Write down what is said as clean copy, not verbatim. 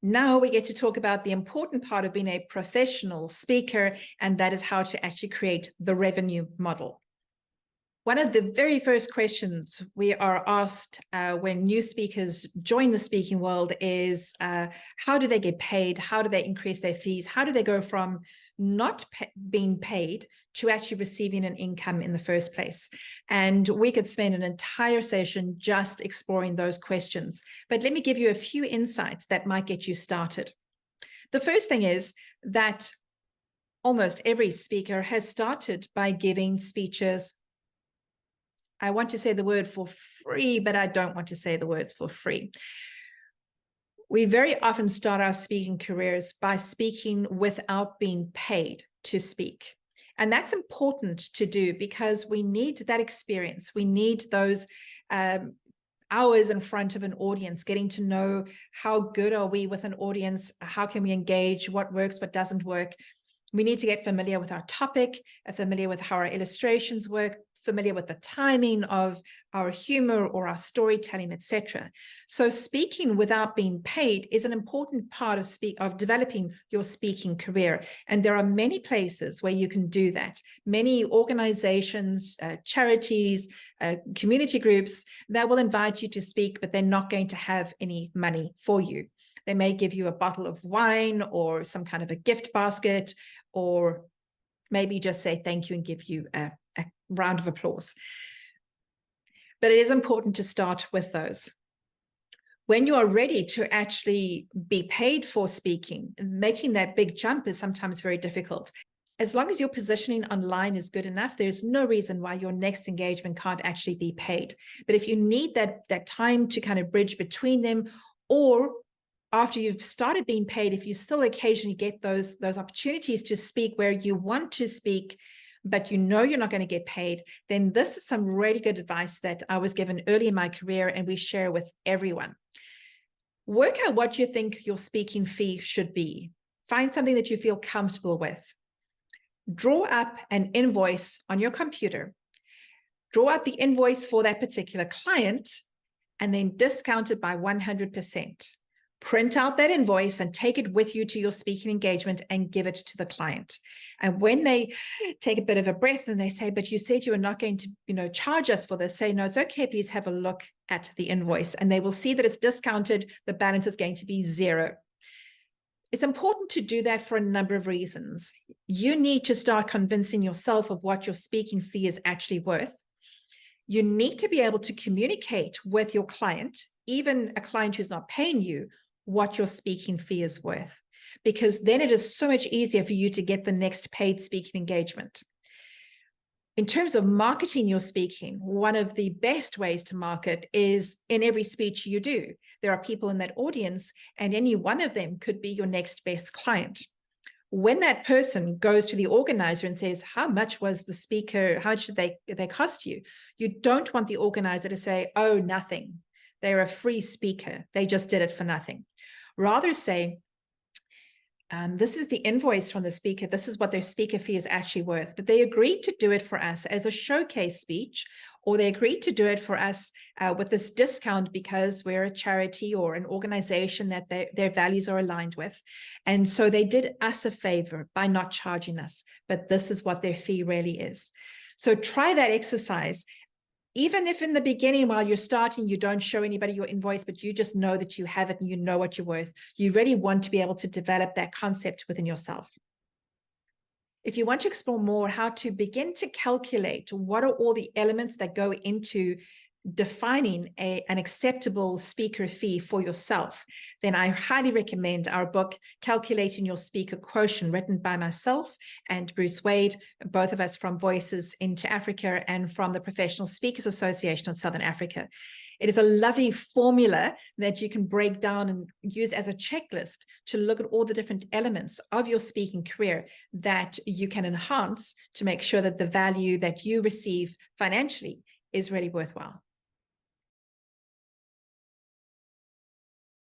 Now we get to talk about the important part of being a professional speaker, and that is how to actually create the revenue model. One of the very first questions we are asked when new speakers join the speaking world is, how do they get paid? How do they increase their fees? How do they go from not being paid to actually receiving an income in the first place? And we could spend an entire session just exploring those questions. But let me give you a few insights that might get you started. The first thing is that almost every speaker has started by giving speeches. I want to say the word for free, but I don't want to say the words for free. We very often start our speaking careers by speaking without being paid to speak. And that's important to do because we need that experience. We need those hours in front of an audience, getting to know how good are we with an audience, how can we engage, what works, what doesn't work. We need to get familiar with our topic, familiar with how our illustrations work, familiar with the timing of our humor or our storytelling, etc. So speaking without being paid is an important part of developing your speaking career. And there are many places where you can do that. Many organizations, charities, community groups that will invite you to speak, but they're not going to have any money for you. They may give you a bottle of wine or some kind of a gift basket, or maybe just say thank you and give you a round of applause. But it is important to start with those. When you are ready to actually be paid for speaking, making that big jump is sometimes very difficult. As long as your positioning online is good enough, there's no reason why your next engagement can't actually be paid. But if you need that time to kind of bridge between them, or after you've started being paid, if you still occasionally get those opportunities to speak where you want to speak, but you know you're not going to get paid, then this is some really good advice that I was given early in my career and we share with everyone. Work out what you think your speaking fee should be. Find something that you feel comfortable with. Draw up an invoice on your computer. Draw out the invoice for that particular client and then discount it by 100%. Print out that invoice and take it with you to your speaking engagement and give it to the client. And when they take a bit of a breath and they say, but you said you were not going to, charge us for this, say, no, it's okay, please have a look at the invoice. And they will see that it's discounted. The balance is going to be zero. It's important to do that for a number of reasons. You need to start convincing yourself of what your speaking fee is actually worth. You need to be able to communicate with your client, even a client who's not paying you, what your speaking fee is worth, because then it is so much easier for you to get the next paid speaking engagement. In terms of marketing your speaking, one of the best ways to market is in every speech you do. There are people in that audience, and any one of them could be your next best client. When that person goes to the organizer and says, how much was the speaker, how much did they cost you? You don't want the organizer to say, oh, nothing. They're a free speaker. They just did it for nothing. Rather say, this is the invoice from the speaker. This is what their speaker fee is actually worth. But they agreed to do it for us as a showcase speech, or they agreed to do it for us with this discount because we're a charity or an organization that their values are aligned with. And so they did us a favor by not charging us, but this is what their fee really is. So try that exercise. Even if in the beginning, while you're starting, you don't show anybody your invoice, but you just know that you have it and you know what you're worth, you really want to be able to develop that concept within yourself. If you want to explore more how to begin to calculate what are all the elements that go into defining an acceptable speaker fee for yourself, then I highly recommend our book, Calculating Your Speaker Quotient, written by myself and Bruce Wade, both of us from Voices into Africa and from the Professional Speakers Association of Southern Africa. It is a lovely formula that you can break down and use as a checklist to look at all the different elements of your speaking career that you can enhance to make sure that the value that you receive financially is really worthwhile.